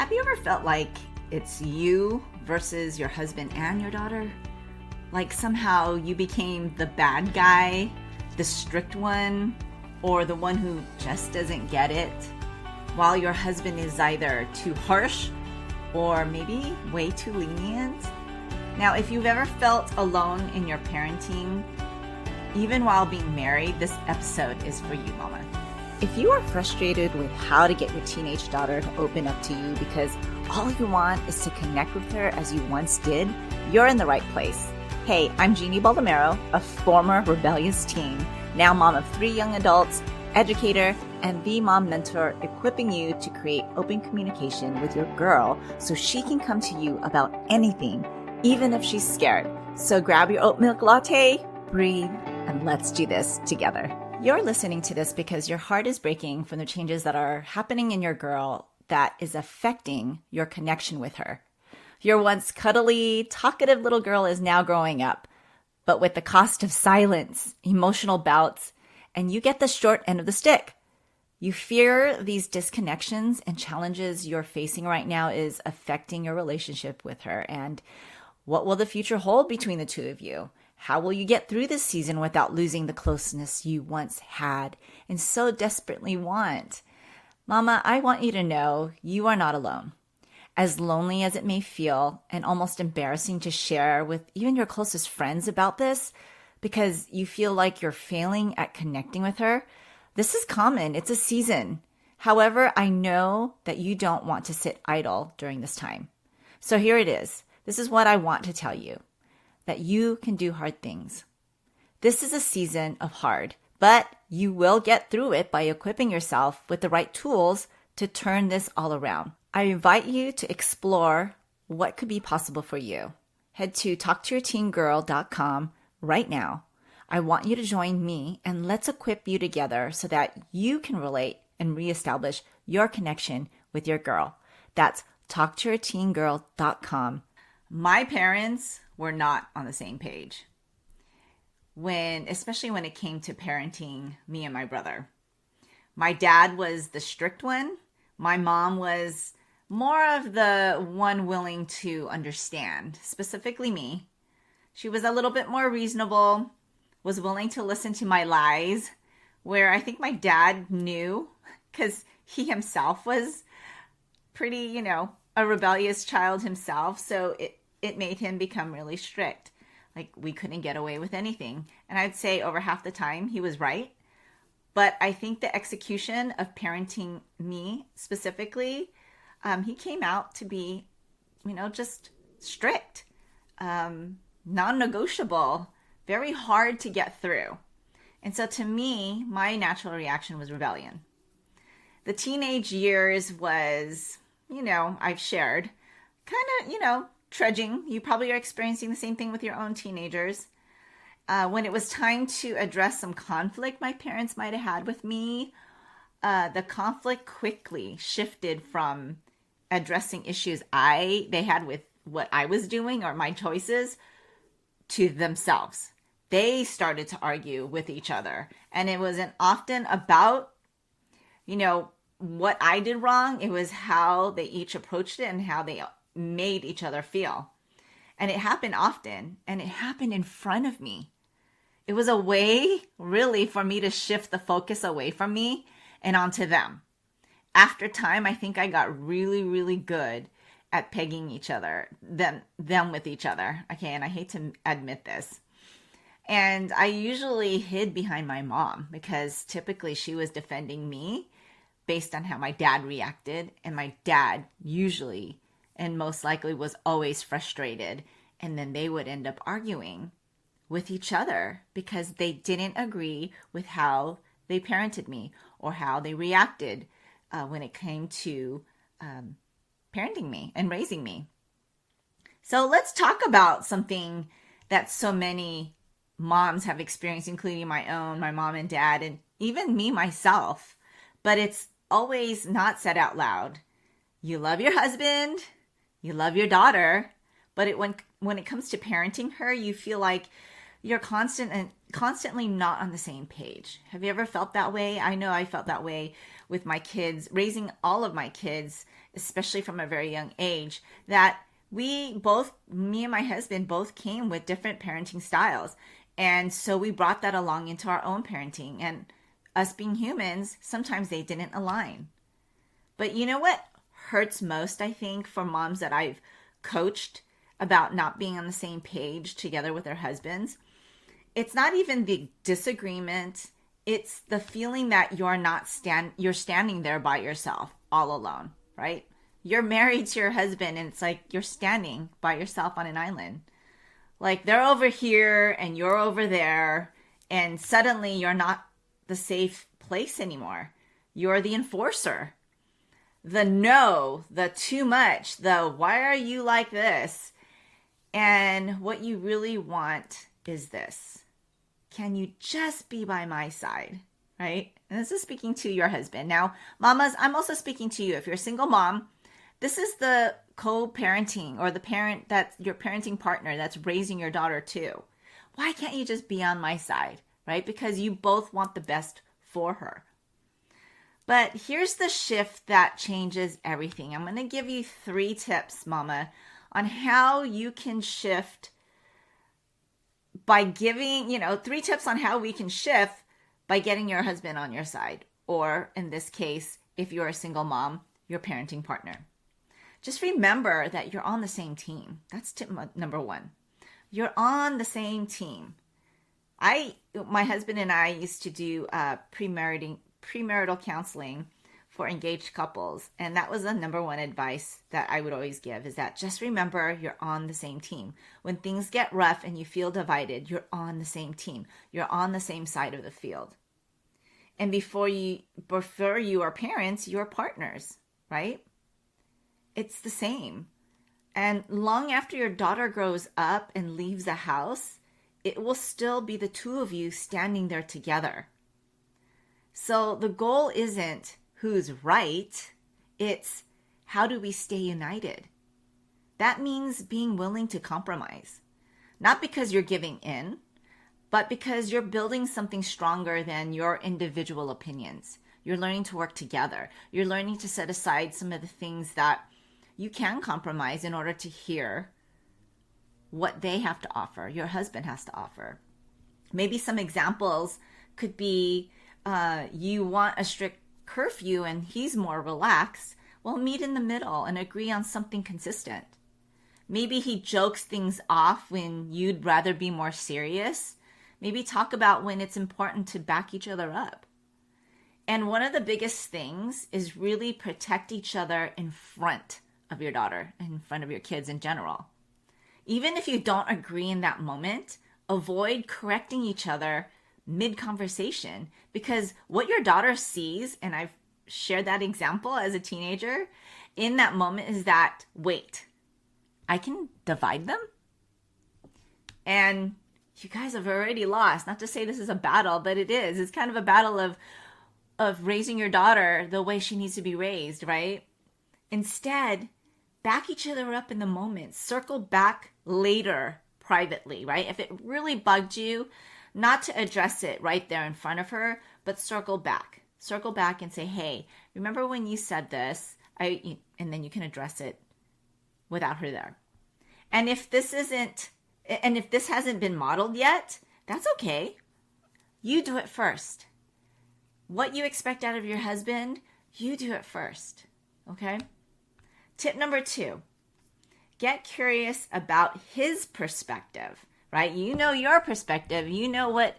Have you ever felt like it's you versus your husband and your daughter? Like somehow you became the bad guy, the strict one, or the one who just doesn't get it, while your husband is either too harsh or maybe way too lenient? Now, if you've ever felt alone in your parenting, even while being married, this episode is for you, Mama. If you are frustrated with how to get your teenage daughter to open up to you because all you want is to connect with her as you once did, you're in the right place. Hey, I'm Jeannie Baldomero, a former rebellious teen, now mom of 3 young adults, educator, and the mom mentor, equipping you to create open communication with your girl so she can come to you about anything, even if she's scared. So grab your oat milk latte, breathe, and let's do this together. You're listening to this because your heart is breaking from the changes that are happening in your girl that is affecting your connection with her. Your once cuddly, talkative little girl is now growing up, but with the cost of silence, emotional bouts, and you get the short end of the stick. You fear these disconnections and challenges you're facing right now is affecting your relationship with her. And what will the future hold between the two of you? How will you get through this season without losing the closeness you once had and so desperately want? Mama, I want you to know you are not alone. As lonely as it may feel and almost embarrassing to share with even your closest friends about this because you feel like you're failing at connecting with her, this is common. It's a season. However, I know that you don't want to sit idle during this time. So here it is. This is what I want to tell you. That you can do hard things. This is a season of hard, but you will get through it by equipping yourself with the right tools to turn this all around. I invite you to explore what could be possible for you. Head to talktoyourteengirl.com right now. I want you to join me and let's equip you together so that you can relate and reestablish your connection with your girl. That's talktoyourteengirl.com. My parents were not on the same page especially when it came to parenting me and my brother. My dad was the strict one. My mom was more of the one willing to understand, specifically me. She was a little bit more reasonable, was willing to listen to my lies, where I think my dad knew because he himself was pretty, a rebellious child himself. So it made him become really strict. Like we couldn't get away with anything. And I'd say over half the time he was right. But I think the execution of parenting me specifically, he came out to be, just strict, non-negotiable, very hard to get through. And so to me, my natural reaction was rebellion. The teenage years was, I've shared, kind of, trudging. You probably are experiencing the same thing with your own teenagers. When it was time to address some conflict my parents might have had with me, the conflict quickly shifted from addressing issues they had with what I was doing or my choices to themselves. They started to argue with each other. And it wasn't often about, what I did wrong. It was how they each approached it and how they made each other feel. And it happened often, and it happened in front of me. It was a way, really, for me to shift the focus away from me and onto them. After time, I think I got really, really good at pegging each other, them with each other. Okay, and I hate to admit this. And I usually hid behind my mom because typically she was defending me based on how my dad reacted. And my dad usually and most likely was always frustrated. And then they would end up arguing with each other because they didn't agree with how they parented me or how they reacted when it came to parenting me and raising me. So let's talk about something that so many moms have experienced, including my mom and dad, and even me myself. But it's always not said out loud. You love your husband, you love your daughter, but when it comes to parenting her, you feel like you're constantly not on the same page. Have you ever felt that way? I know I felt that way with my kids, raising all of my kids, especially from a very young age, that me and my husband both came with different parenting styles. And so we brought that along into our own parenting. And us being humans, sometimes they didn't align. But you know what hurts most, I think, for moms that I've coached about not being on the same page together with their husbands? It's not even the disagreement. It's the feeling that you're standing there by yourself all alone, right? You're married to your husband and it's like you're standing by yourself on an island. Like they're over here and you're over there, and suddenly you're not the safe place anymore. You're the enforcer. The no, the too much, the why are you like this? And what you really want is this. Can you just be by my side? Right? And this is speaking to your husband. Now, mamas, I'm also speaking to you. If you're a single mom, this is the co-parenting or the parent that's your parenting partner that's raising your daughter too. Why can't you just be on my side? Right? Because you both want the best for her. But here's the shift that changes everything. I'm going to give you 3 tips, mama, on how you can shift by giving, 3 tips on how we can shift by getting your husband on your side. Or in this case, if you're a single mom, your parenting partner. Just remember that you're on the same team. That's tip number 1. You're on the same team. My husband and I used to do premarital counseling for engaged couples. And that was the number 1 advice that I would always give, is that just remember you're on the same team. When things get rough and you feel divided, you're on the same team. You're on the same side of the field. And before you are parents, you're partners, right? It's the same. And long after your daughter grows up and leaves the house, it will still be the 2 of you standing there together. So the goal isn't who's right, it's how do we stay united? That means being willing to compromise. Not because you're giving in, but because you're building something stronger than your individual opinions. You're learning to work together. You're learning to set aside some of the things that you can compromise in order to hear what they have to offer, your husband has to offer. Maybe some examples could be you want a strict curfew and he's more relaxed. Well, meet in the middle and agree on something consistent. Maybe he jokes things off when you'd rather be more serious. Maybe talk about when it's important to back each other up. And one of the biggest things is really protect each other in front of your daughter, in front of your kids in general. Even if you don't agree in that moment, avoid correcting each other mid-conversation, because what your daughter sees, and I've shared that example as a teenager, in that moment is that, wait, I can divide them? And you guys have already lost. Not to say this is a battle, but it is. It's kind of a battle of raising your daughter the way she needs to be raised, right? Instead, back each other up in the moment. Circle back later privately, right? If it really bugged you, not to address it right there in front of her, but circle back. Circle back and say, hey, remember when you said this? And then you can address it without her there. And if this hasn't been modeled yet, that's okay. You do it first. What you expect out of your husband, you do it first. Okay? Tip number 2, get curious about his perspective, right? You know your perspective. You know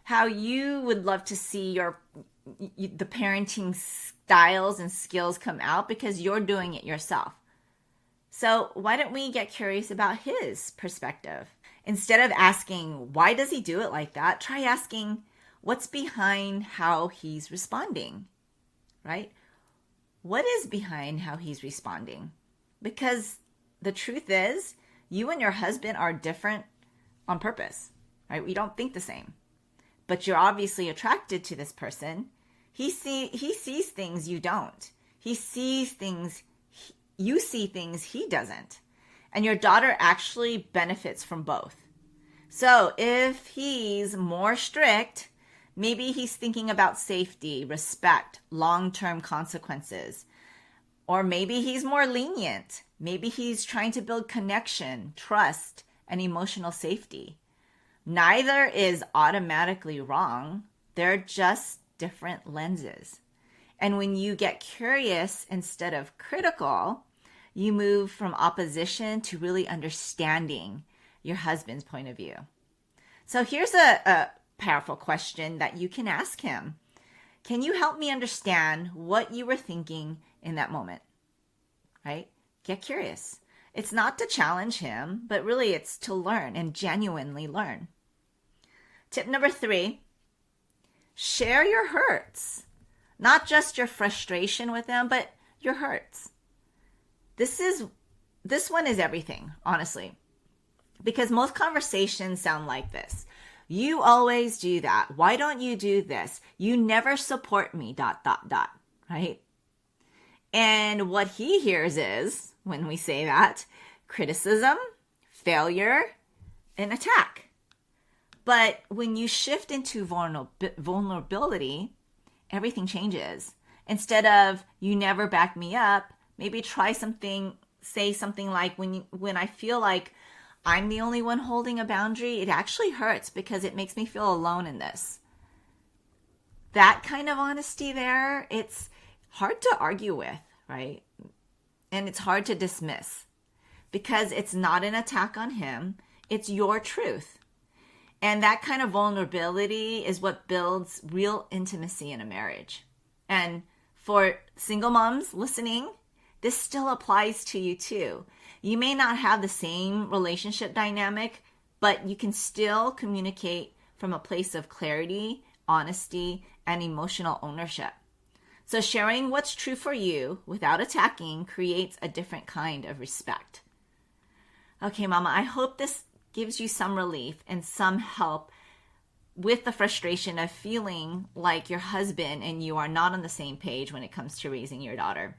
how you would love to see the parenting styles and skills come out because you're doing it yourself. So why don't we get curious about his perspective? Instead of asking, why does he do it like that? Try asking, what's behind how he's responding, right? What is behind how he's responding? Because the truth is, you and your husband are different on purpose, right? We don't think the same. But you're obviously attracted to this person. He sees things you don't. He sees things, you see things he doesn't. And your daughter actually benefits from both. So if he's more strict, maybe he's thinking about safety, respect, long-term consequences. Or maybe he's more lenient. Maybe he's trying to build connection, trust, and emotional safety. Neither is automatically wrong. They're just different lenses. And when you get curious instead of critical, you move from opposition to really understanding your husband's point of view. So here's a powerful question that you can ask him. Can you help me understand what you were thinking in that moment? Right? Get curious. It's not to challenge him, but really it's to learn and genuinely learn. Tip number 3, share your hurts. Not just your frustration with them, but your hurts. This one is everything, honestly. Because most conversations sound like this. You always do that. Why don't you do this? You never support me, ... right? And what he hears is, when we say that, criticism, failure, and attack. But when you shift into vulnerability, everything changes. Instead of, you never back me up, maybe try something, say something like, when I feel like I'm the only one holding a boundary, it actually hurts because it makes me feel alone in this. That kind of honesty there, it's hard to argue with, right? And it's hard to dismiss because it's not an attack on him. It's your truth. And that kind of vulnerability is what builds real intimacy in a marriage. And for single moms listening, this still applies to you too. You may not have the same relationship dynamic, but you can still communicate from a place of clarity, honesty, and emotional ownership. So sharing what's true for you without attacking creates a different kind of respect. Okay, Mama, I hope this gives you some relief and some help with the frustration of feeling like your husband and you are not on the same page when it comes to raising your daughter.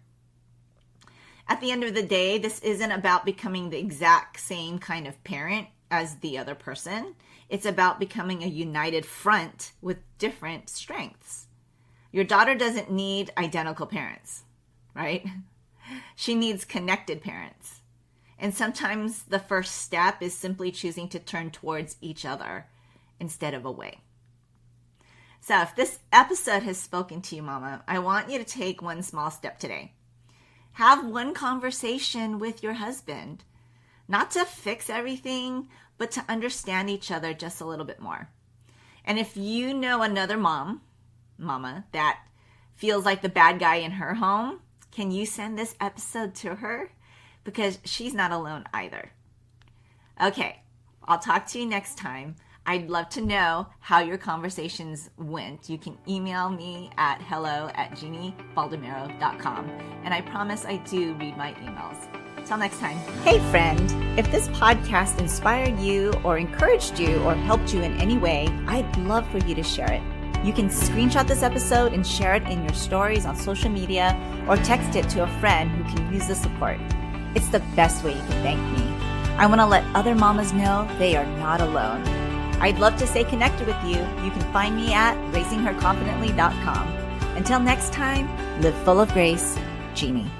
At the end of the day, this isn't about becoming the exact same kind of parent as the other person. It's about becoming a united front with different strengths. Your daughter doesn't need identical parents, right? She needs connected parents. And sometimes the first step is simply choosing to turn towards each other instead of away. So if this episode has spoken to you, Mama, I want you to take one small step today. Have one conversation with your husband, not to fix everything, but to understand each other just a little bit more. And if you know another mama, that feels like the bad guy in her home, can you send this episode to her? Because she's not alone either. Okay, I'll talk to you next time. I'd love to know how your conversations went. You can email me at hello@jeanniebaldemero.com. And I promise I do read my emails. Till next time. Hey friend, if this podcast inspired you or encouraged you or helped you in any way, I'd love for you to share it. You can screenshot this episode and share it in your stories on social media or text it to a friend who can use the support. It's the best way you can thank me. I want to let other mamas know they are not alone. I'd love to stay connected with you. You can find me at raisingherconfidently.com. Until next time, live full of grace, Jeannie.